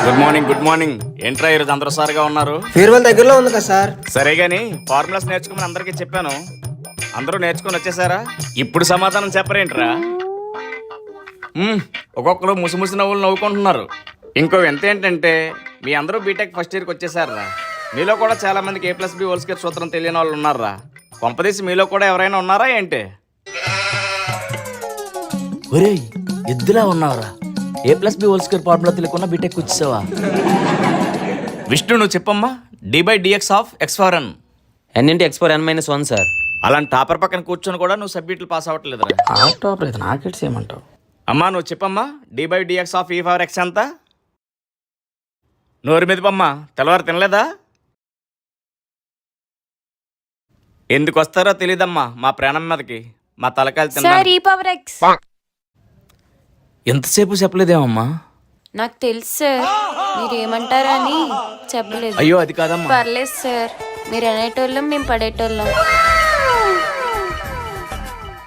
Good morning. Good morning. ఏంట్రా ఈరోజు అందరూ సార్గా ఉన్నారు? ఫేర్వెల్ దగ్గరలో ఉంది కదా సార్. సరే గాని ఫార్ములాస్ నేర్చుకోమని అందరికీ చెప్పాను. అందరూ నేర్చుకొని వచ్చేసారా? ఇప్పుడు సమాధానం చెప్పరేంట్రా? ఒక్కొక్కరు ముసిముసి నవ్వులు నవ్వుకుంటున్నారు. ఇంకో ఎంత ఏంటంటే మీ అందరూ బీటెక్ ఫస్ట్ ఇయర్కి వచ్చేసారా? మీలో కూడా చాలా మందికి A+B² సూత్రం తెలియని వాళ్ళు ఉన్నారా? కొంపదీసి మీలో కూడా ఎవరైనా ఉన్నారా ఏంటి? ఒరేయ్ ఎద్దులా ఉన్నావురా. A+B² ఫార్ములా తెలియకుండా బీటెక్ వచ్చేసావా? విష్ణు నువ్వు చెప్పమ్మా. D/dx of x for n. n into x power n minus 1 sir. అలాంటి టాపర్ పక్కన కూర్చొని కూడా నువ్వు సబ్జెక్టులు పాస్ అవ్వట్లేదురా. టాపర్ అయితే నాకెట్స్ ఏమంటావు? అమ్మా నువ్వు చెప్పమ్మా. D/dx of e power x ఎంత? నోరు మెదిపమ్మా. తెల్లవారు తినలేదా? ఎందుకు వస్తారో తెలీదమ్మా మా ప్రాణం మీదకి. మా తలకాయలు సార్ తిన్నా. ఈ పవర్ ఎక్స్ ఎంతసేపు చెప్పలేదేమమ్మా? నాకు తెలుసు సార్, మీరు ఏమంటారని చెప్పలేదు. అయ్యో అది కాదమ్మా. పర్లేదు సార్, మీరు అనేటోళ్ళం మేము పడేటోళ్ళం.